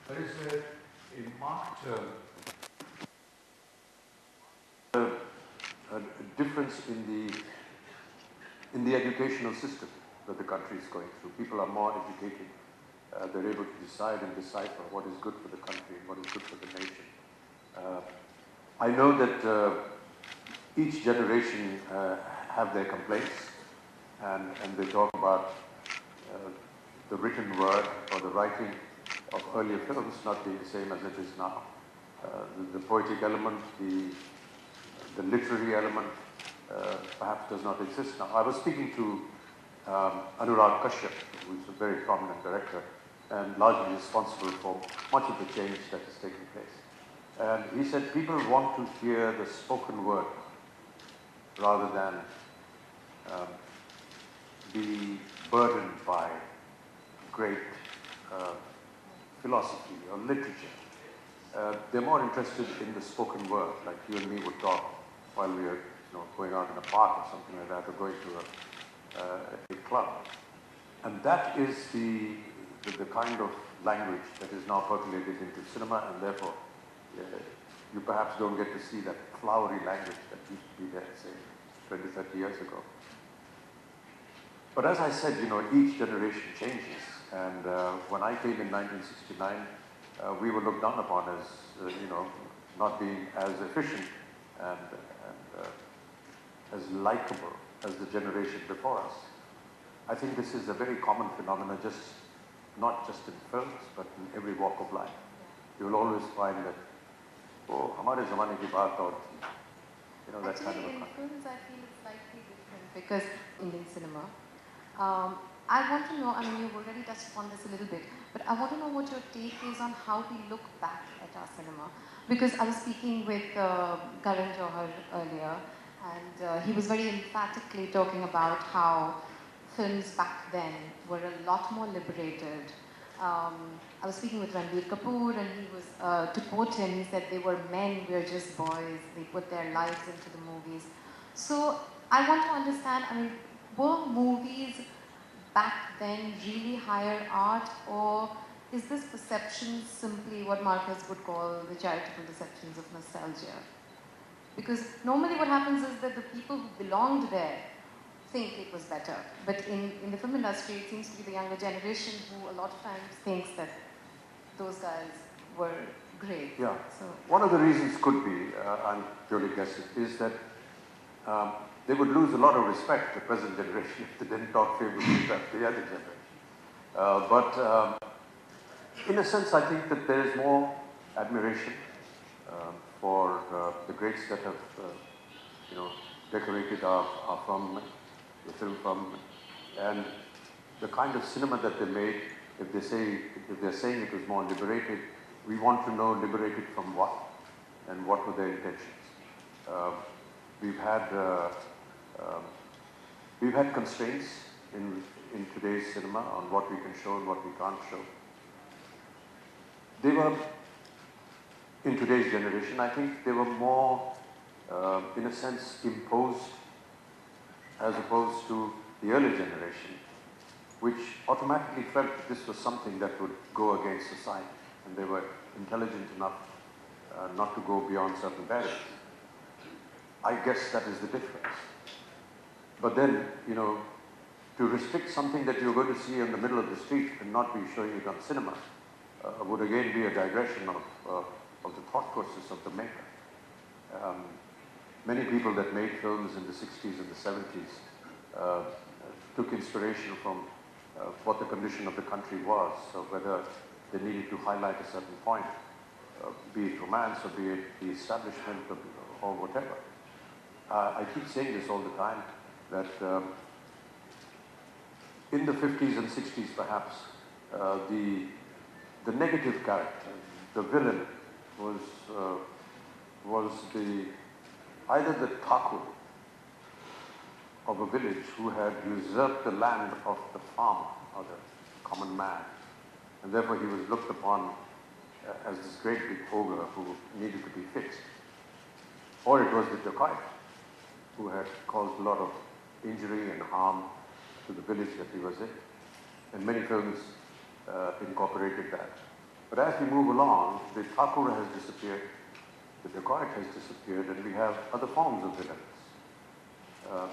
There is a marked a difference in the educational system that the country is going through. People are more educated. They're able to decide and decipher what is good for the country and what is good for the nation. I know that each generation have their complaints, and they talk about the written word or the writing of earlier films not being the same as it is now. The poetic element, the literary element perhaps does not exist now. I was speaking to Anurag Kashyap, who is a very prominent director and largely responsible for much of the change that is taking place. And he said people want to hear the spoken word rather than be burdened by great philosophy or literature. They're more interested in the spoken word, like you and me would talk while we are going out in a park or something like that, or going to a club. And that is the kind of language that is now percolated into cinema, and therefore you perhaps don't get to see that flowery language that used to be there, say, 20, 30 years ago. But as I said, each generation changes. And when I came in 1969, we were looked down upon as, not being as efficient and as likable as the generation before us. I think this is a very common phenomenon, not just in films, but in every walk of life. You will always find that, oh, hamare zamane ki baat aur thi. That Actually, kind of a in films, I feel it's slightly different because Indian cinema. I want to know, I mean, you've already touched upon this a little bit, but I want to know what your take is on how we look back at our cinema. Because I was speaking with Karan Johar earlier, and he was very emphatically talking about how films back then were a lot more liberated. I was speaking with Ranbir Kapoor, and he was, to quote him, he said they were men, we are just boys, they put their lives into the movies. So I want to understand, I mean, were movies back then really higher art, or is this perception simply what Marcus would call the charitable deceptions of nostalgia? Because normally what happens is that the people who belonged there think it was better. But in the film industry, it seems to be the younger generation who a lot of times thinks that those guys were great. Yeah. So one of the reasons could be, I'm purely guessing, is that they would lose a lot of respect, the present generation, if they didn't talk favorably about the other generation. But in a sense, I think that there is more admiration for the greats that have, decorated our firmament, the film firmament, and the kind of cinema that they made. If they're saying it was more liberated, we want to know liberated from what, and what were their intentions. We've had constraints in today's cinema on what we can show and what we can't show. They were, in today's generation, I think they were more, in a sense, imposed as opposed to the earlier generation, which automatically felt that this was something that would go against society, and they were intelligent enough not to go beyond certain barriers. I guess that is the difference. But then, to restrict something that you're going to see in the middle of the street and not be showing it on cinema would again be a digression of the thought process of the maker. Many people that made films in the 60s and the 70s took inspiration from what the condition of the country was, so whether they needed to highlight a certain point, be it romance or be it the establishment or whatever. I keep saying this all the time, that in the 50s and 60s perhaps, the negative character, the villain, was either the Thakur of a village who had usurped the land of the farmer or the common man, and therefore he was looked upon as this great big ogre who needed to be fixed. Or it was the dacoit who had caused a lot of injury and harm to the village that he was in. And many films incorporated that. But as we move along, the Thakur has disappeared, the dacoit has disappeared, and we have other forms of villains.